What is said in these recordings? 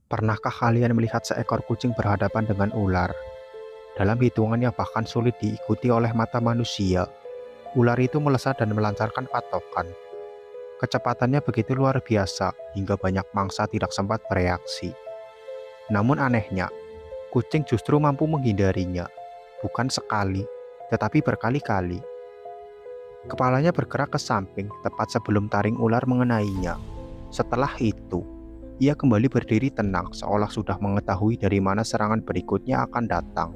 Pernahkah kalian melihat seekor kucing berhadapan dengan ular? Dalam hitungan yang bahkan sulit diikuti oleh mata manusia, ular itu melesat dan melancarkan patokan. Kecepatannya begitu luar biasa hingga banyak mangsa tidak sempat bereaksi. Namun anehnya, kucing justru mampu menghindarinya, bukan sekali, tetapi berkali-kali. Kepalanya bergerak ke samping tepat sebelum taring ular mengenainya. Setelah itu, ia kembali berdiri tenang seolah sudah mengetahui dari mana serangan berikutnya akan datang.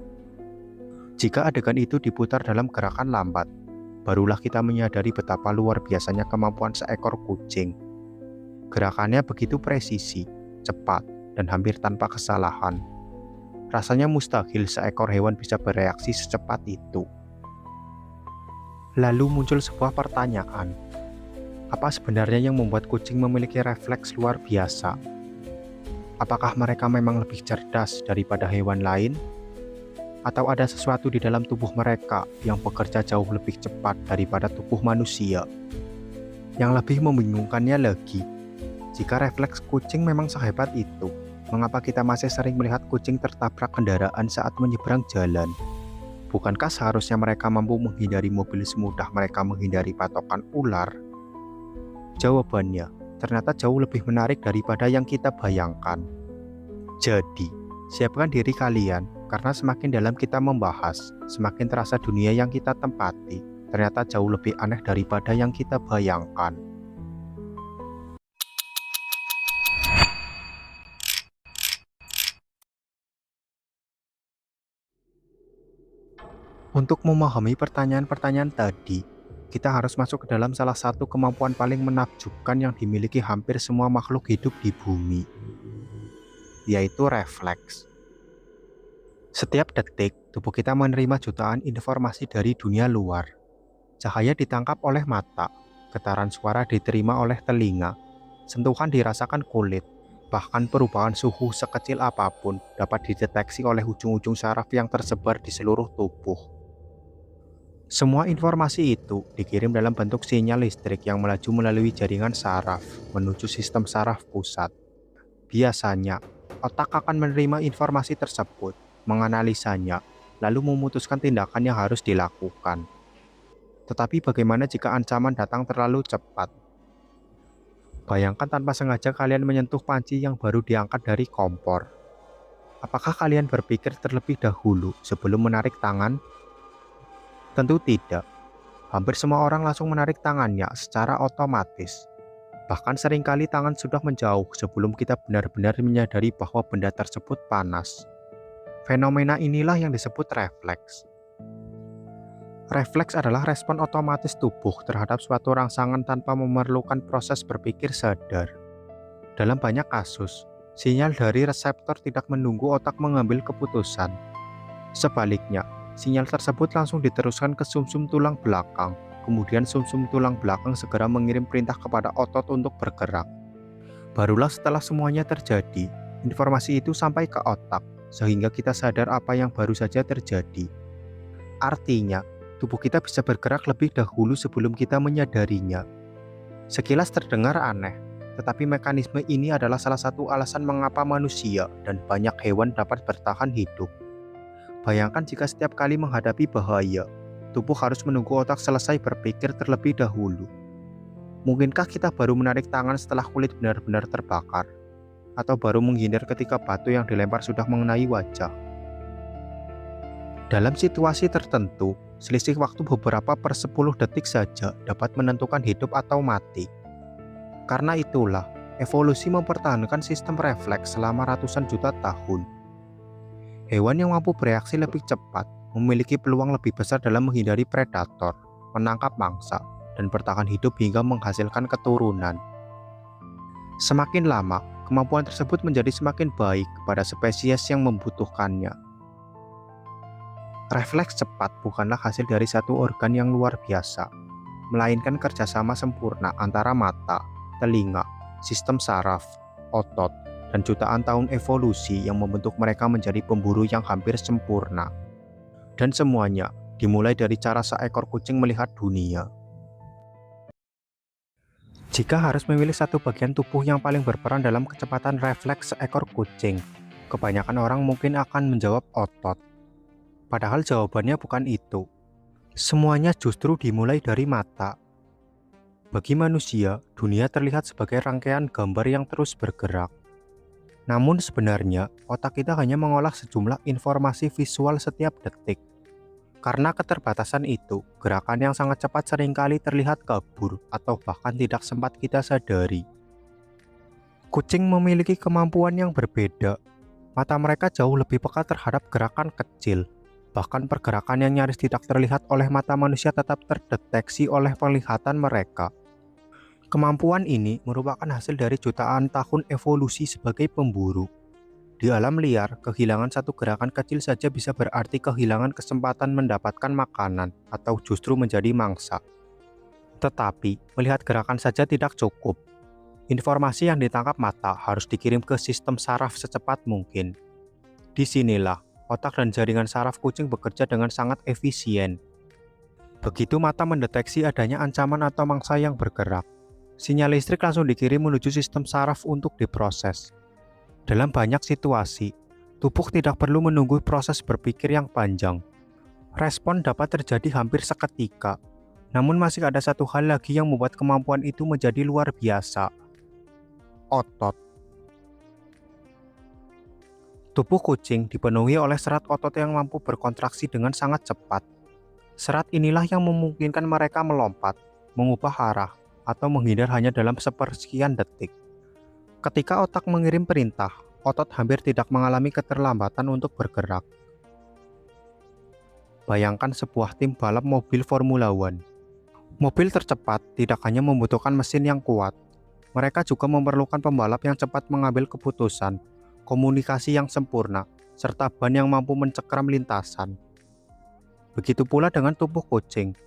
Jika adegan itu diputar dalam gerakan lambat, barulah kita menyadari betapa luar biasanya kemampuan seekor kucing. Gerakannya begitu presisi, cepat, dan hampir tanpa kesalahan. Rasanya mustahil seekor hewan bisa bereaksi secepat itu. Lalu muncul sebuah pertanyaan. Apa sebenarnya yang membuat kucing memiliki refleks luar biasa? Apakah mereka memang lebih cerdas daripada hewan lain? Atau ada sesuatu di dalam tubuh mereka yang bekerja jauh lebih cepat daripada tubuh manusia? Yang lebih membingungkannya lagi, jika refleks kucing memang sehebat itu, mengapa kita masih sering melihat kucing tertabrak kendaraan saat menyeberang jalan? Bukankah seharusnya mereka mampu menghindari mobil semudah mereka menghindari patokan ular? Jawabannya ternyata jauh lebih menarik daripada yang kita bayangkan. Jadi, siapkan diri kalian, karena semakin dalam kita membahas, semakin terasa dunia yang kita tempati ternyata jauh lebih aneh daripada yang kita bayangkan. Untuk memahami pertanyaan-pertanyaan tadi, kita harus masuk ke dalam salah satu kemampuan paling menakjubkan yang dimiliki hampir semua makhluk hidup di bumi, yaitu refleks. Setiap detik, tubuh kita menerima jutaan informasi dari dunia luar. Cahaya ditangkap oleh mata, getaran suara diterima oleh telinga, sentuhan dirasakan kulit, bahkan perubahan suhu sekecil apapun dapat dideteksi oleh ujung-ujung saraf yang tersebar di seluruh tubuh. Semua informasi itu dikirim dalam bentuk sinyal listrik yang melaju melalui jaringan saraf menuju sistem saraf pusat. Biasanya, otak akan menerima informasi tersebut, menganalisanya, lalu memutuskan tindakan yang harus dilakukan. Tetapi bagaimana jika ancaman datang terlalu cepat? Bayangkan tanpa sengaja kalian menyentuh panci yang baru diangkat dari kompor. Apakah kalian berpikir terlebih dahulu sebelum menarik tangan? Tentu tidak. Hampir semua orang langsung menarik tangannya secara otomatis. Bahkan seringkali tangan sudah menjauh sebelum kita benar-benar menyadari bahwa benda tersebut panas. Fenomena inilah yang disebut refleks. Refleks adalah respon otomatis tubuh terhadap suatu rangsangan tanpa memerlukan proses berpikir sadar. Dalam banyak kasus, sinyal dari reseptor tidak menunggu otak mengambil keputusan. Sebaliknya, sinyal tersebut langsung diteruskan ke sumsum tulang belakang. Kemudian sumsum tulang belakang segera mengirim perintah kepada otot untuk bergerak. Barulah setelah semuanya terjadi, informasi itu sampai ke otak, sehingga kita sadar apa yang baru saja terjadi. Artinya, tubuh kita bisa bergerak lebih dahulu sebelum kita menyadarinya. Sekilas terdengar aneh, tetapi mekanisme ini adalah salah satu alasan mengapa manusia dan banyak hewan dapat bertahan hidup. Bayangkan jika setiap kali menghadapi bahaya, tubuh harus menunggu otak selesai berpikir terlebih dahulu. Mungkinkah kita baru menarik tangan setelah kulit benar-benar terbakar? Atau baru menghindar ketika batu yang dilempar sudah mengenai wajah? Dalam situasi tertentu, selisih waktu beberapa per 10 detik saja dapat menentukan hidup atau mati. Karena itulah, evolusi mempertahankan sistem refleks selama ratusan juta tahun. Hewan yang mampu bereaksi lebih cepat memiliki peluang lebih besar dalam menghindari predator, menangkap mangsa, dan bertahan hidup hingga menghasilkan keturunan. Semakin lama, kemampuan tersebut menjadi semakin baik kepada spesies yang membutuhkannya. Refleks cepat bukanlah hasil dari satu organ yang luar biasa, melainkan kerjasama sempurna antara mata, telinga, sistem saraf, otot, dan jutaan tahun evolusi yang membentuk mereka menjadi pemburu yang hampir sempurna. Dan semuanya dimulai dari cara seekor kucing melihat dunia. Jika harus memilih satu bagian tubuh yang paling berperan dalam kecepatan refleks seekor kucing, kebanyakan orang mungkin akan menjawab otot. Padahal jawabannya bukan itu. Semuanya justru dimulai dari mata. Bagi manusia, dunia terlihat sebagai rangkaian gambar yang terus bergerak. Namun sebenarnya, otak kita hanya mengolah sejumlah informasi visual setiap detik. Karena keterbatasan itu, gerakan yang sangat cepat seringkali terlihat kabur atau bahkan tidak sempat kita sadari. Kucing memiliki kemampuan yang berbeda. Mata mereka jauh lebih peka terhadap gerakan kecil. Bahkan pergerakan yang nyaris tidak terlihat oleh mata manusia tetap terdeteksi oleh penglihatan mereka. Kemampuan ini merupakan hasil dari jutaan tahun evolusi sebagai pemburu. Di alam liar, kehilangan satu gerakan kecil saja bisa berarti kehilangan kesempatan mendapatkan makanan atau justru menjadi mangsa. Tetapi, melihat gerakan saja tidak cukup. Informasi yang ditangkap mata harus dikirim ke sistem saraf secepat mungkin. Disinilah, otak dan jaringan saraf kucing bekerja dengan sangat efisien. Begitu mata mendeteksi adanya ancaman atau mangsa yang bergerak, sinyal listrik langsung dikirim menuju sistem saraf untuk diproses. Dalam banyak situasi, tubuh tidak perlu menunggu proses berpikir yang panjang. Respon dapat terjadi hampir seketika, namun masih ada satu hal lagi yang membuat kemampuan itu menjadi luar biasa. Otot. Tubuh kucing dipenuhi oleh serat otot yang mampu berkontraksi dengan sangat cepat. Serat inilah yang memungkinkan mereka melompat, mengubah arah, atau menghindar hanya dalam sepersekian detik. Ketika otak mengirim perintah, otot hampir tidak mengalami keterlambatan untuk bergerak. Bayangkan sebuah tim balap mobil Formula One. Mobil tercepat tidak hanya membutuhkan mesin yang kuat, mereka juga memerlukan pembalap yang cepat mengambil keputusan, komunikasi yang sempurna, serta ban yang mampu mencekram lintasan. Begitu pula dengan tubuh kucing.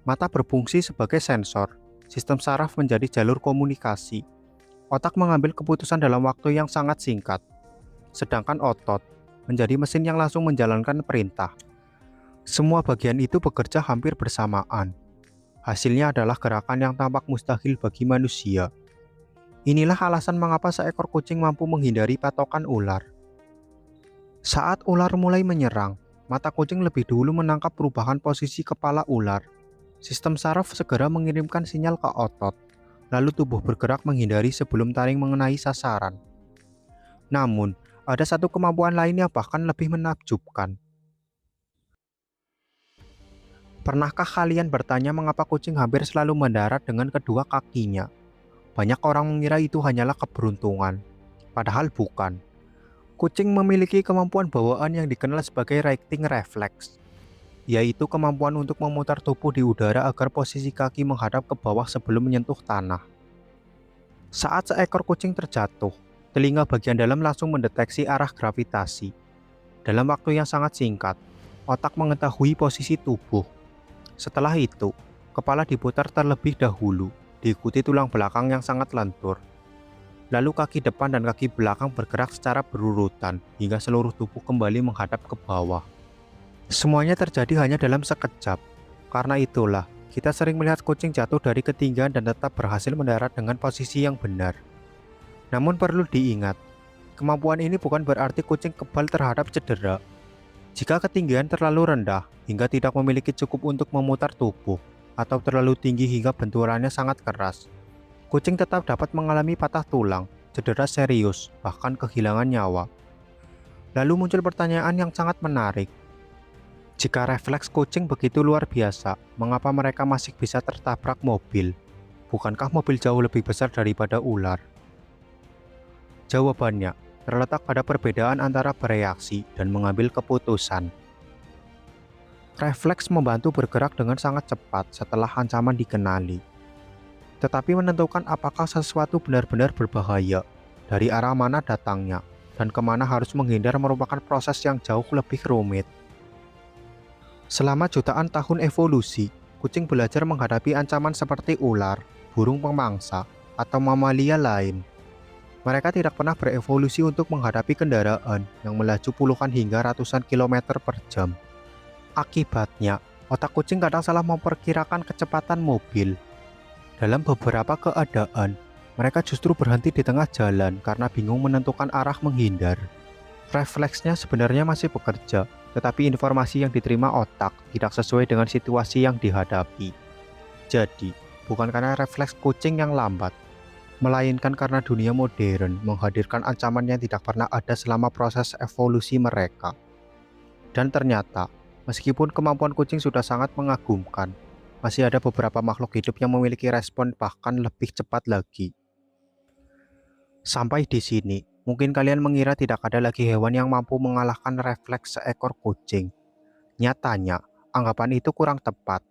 Mata berfungsi sebagai sensor, sistem saraf menjadi jalur komunikasi. Otak mengambil keputusan dalam waktu yang sangat singkat, sedangkan otot menjadi mesin yang langsung menjalankan perintah. Semua bagian itu bekerja hampir bersamaan. Hasilnya adalah gerakan yang tampak mustahil bagi manusia. Inilah alasan mengapa seekor kucing mampu menghindari patokan ular. Saat ular mulai menyerang, mata kucing lebih dulu menangkap perubahan posisi kepala ular. Sistem saraf segera mengirimkan sinyal ke otot. Lalu tubuh bergerak menghindari sebelum taring mengenai sasaran. Namun, ada satu kemampuan lain yang bahkan lebih menakjubkan. Pernahkah kalian bertanya mengapa kucing hampir selalu mendarat dengan kedua kakinya? Banyak orang mengira itu hanyalah keberuntungan, padahal bukan. Kucing memiliki kemampuan bawaan yang dikenal sebagai righting reflex, yaitu kemampuan untuk memutar tubuh di udara agar posisi kaki menghadap ke bawah sebelum menyentuh tanah. Saat seekor kucing terjatuh, telinga bagian dalam langsung mendeteksi arah gravitasi. Dalam waktu yang sangat singkat, otak mengetahui posisi tubuh. Setelah itu, kepala diputar terlebih dahulu, diikuti tulang belakang yang sangat lentur. Lalu kaki depan dan kaki belakang bergerak secara berurutan hingga seluruh tubuh kembali menghadap ke bawah. Semuanya terjadi hanya dalam sekejap. Karena itulah, kita sering melihat kucing jatuh dari ketinggian dan tetap berhasil mendarat dengan posisi yang benar. Namun perlu diingat, kemampuan ini bukan berarti kucing kebal terhadap cedera. Jika ketinggian terlalu rendah hingga tidak memiliki cukup untuk memutar tubuh, atau terlalu tinggi hingga benturannya sangat keras, kucing tetap dapat mengalami patah tulang, cedera serius, bahkan kehilangan nyawa. Lalu muncul pertanyaan yang sangat menarik. Jika refleks kucing begitu luar biasa, mengapa mereka masih bisa tertabrak mobil? Bukankah mobil jauh lebih besar daripada ular? Jawabannya terletak pada perbedaan antara bereaksi dan mengambil keputusan. Refleks membantu bergerak dengan sangat cepat setelah ancaman dikenali. Tetapi menentukan apakah sesuatu benar-benar berbahaya, dari arah mana datangnya, dan kemana harus menghindar merupakan proses yang jauh lebih rumit. Selama jutaan tahun evolusi, kucing belajar menghadapi ancaman seperti ular, burung pemangsa, atau mamalia lain. Mereka tidak pernah berevolusi untuk menghadapi kendaraan yang melaju puluhan hingga ratusan kilometer per jam. Akibatnya, otak kucing kadang salah memperkirakan kecepatan mobil. Dalam beberapa keadaan, mereka justru berhenti di tengah jalan karena bingung menentukan arah menghindar. Refleksnya sebenarnya masih bekerja, tetapi informasi yang diterima otak tidak sesuai dengan situasi yang dihadapi. Jadi, bukan karena refleks kucing yang lambat, melainkan karena dunia modern menghadirkan ancaman yang tidak pernah ada selama proses evolusi mereka. Dan ternyata, meskipun kemampuan kucing sudah sangat mengagumkan, masih ada beberapa makhluk hidup yang memiliki respon bahkan lebih cepat lagi. Sampai di sini, mungkin kalian mengira tidak ada lagi hewan yang mampu mengalahkan refleks seekor kucing. Nyatanya, anggapan itu kurang tepat.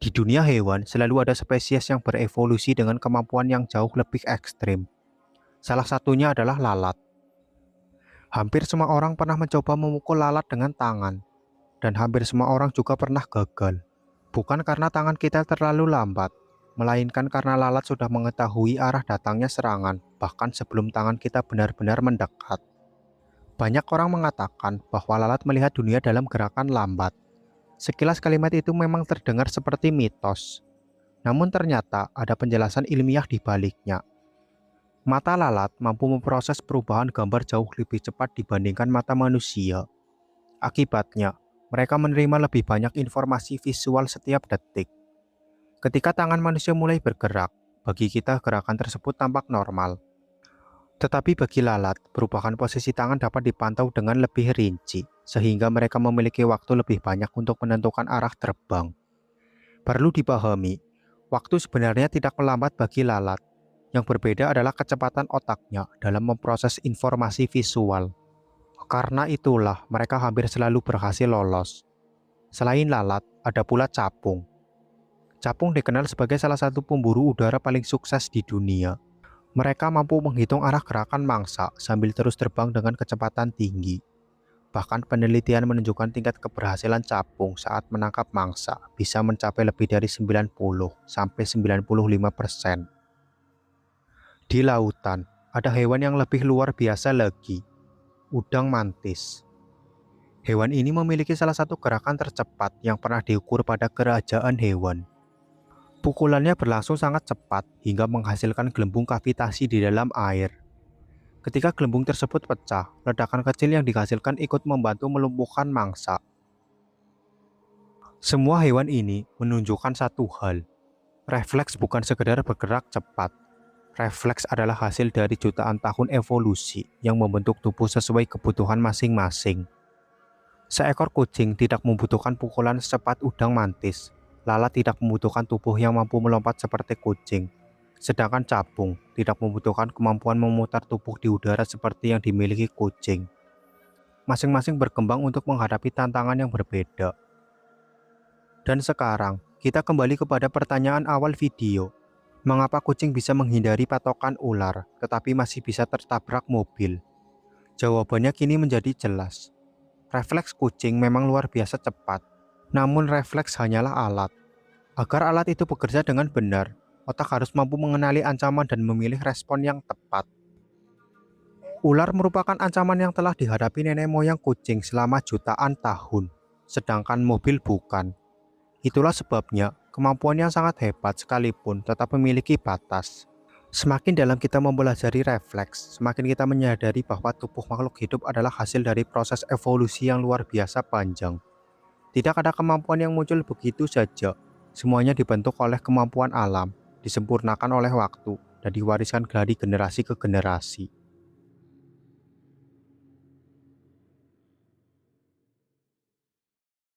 Di dunia hewan, selalu ada spesies yang berevolusi dengan kemampuan yang jauh lebih ekstrim. Salah satunya adalah lalat. Hampir semua orang pernah mencoba memukul lalat dengan tangan, dan hampir semua orang juga pernah gagal. Bukan karena tangan kita terlalu lambat, melainkan karena lalat sudah mengetahui arah datangnya serangan, bahkan sebelum tangan kita benar-benar mendekat. Banyak orang mengatakan bahwa lalat melihat dunia dalam gerakan lambat. Sekilas kalimat itu memang terdengar seperti mitos. Namun ternyata ada penjelasan ilmiah di baliknya. Mata lalat mampu memproses perubahan gambar jauh lebih cepat dibandingkan mata manusia. Akibatnya, mereka menerima lebih banyak informasi visual setiap detik. Ketika tangan manusia mulai bergerak, bagi kita gerakan tersebut tampak normal. Tetapi bagi lalat, perubahan posisi tangan dapat dipantau dengan lebih rinci, sehingga mereka memiliki waktu lebih banyak untuk menentukan arah terbang. Perlu dipahami, waktu sebenarnya tidak melambat bagi lalat. Yang berbeda adalah kecepatan otaknya dalam memproses informasi visual. Karena itulah mereka hampir selalu berhasil lolos. Selain lalat, ada pula capung. Capung dikenal sebagai salah satu pemburu udara paling sukses di dunia. Mereka mampu menghitung arah gerakan mangsa sambil terus terbang dengan kecepatan tinggi. Bahkan penelitian menunjukkan tingkat keberhasilan capung saat menangkap mangsa bisa mencapai lebih dari 90-95%. Di lautan, ada hewan yang lebih luar biasa lagi, udang mantis. Hewan ini memiliki salah satu gerakan tercepat yang pernah diukur pada kerajaan hewan. Pukulannya berlangsung sangat cepat hingga menghasilkan gelembung kavitasi di dalam air. Ketika gelembung tersebut pecah, ledakan kecil yang dihasilkan ikut membantu melumpuhkan mangsa. Semua hewan ini menunjukkan satu hal, refleks bukan sekedar bergerak cepat. Refleks adalah hasil dari jutaan tahun evolusi yang membentuk tubuh sesuai kebutuhan masing-masing. Seekor kucing tidak membutuhkan pukulan secepat udang mantis. Lalat tidak membutuhkan tubuh yang mampu melompat seperti kucing. Sedangkan capung tidak membutuhkan kemampuan memutar tubuh di udara seperti yang dimiliki kucing. Masing-masing berkembang untuk menghadapi tantangan yang berbeda. Dan sekarang, kita kembali kepada pertanyaan awal video. Mengapa kucing bisa menghindari patokan ular, tetapi masih bisa tertabrak mobil? Jawabannya kini menjadi jelas. Refleks kucing memang luar biasa cepat, namun refleks hanyalah alat. Agar alat itu bekerja dengan benar, otak harus mampu mengenali ancaman dan memilih respon yang tepat. Ular merupakan ancaman yang telah dihadapi nenek moyang kucing selama jutaan tahun, sedangkan mobil bukan. Itulah sebabnya kemampuannya sangat hebat sekalipun tetap memiliki batas. Semakin dalam kita mempelajari refleks, semakin kita menyadari bahwa tubuh makhluk hidup adalah hasil dari proses evolusi yang luar biasa panjang. Tidak ada kemampuan yang muncul begitu saja. Semuanya dibentuk oleh kemampuan alam, disempurnakan oleh waktu, dan diwariskan dari generasi ke generasi.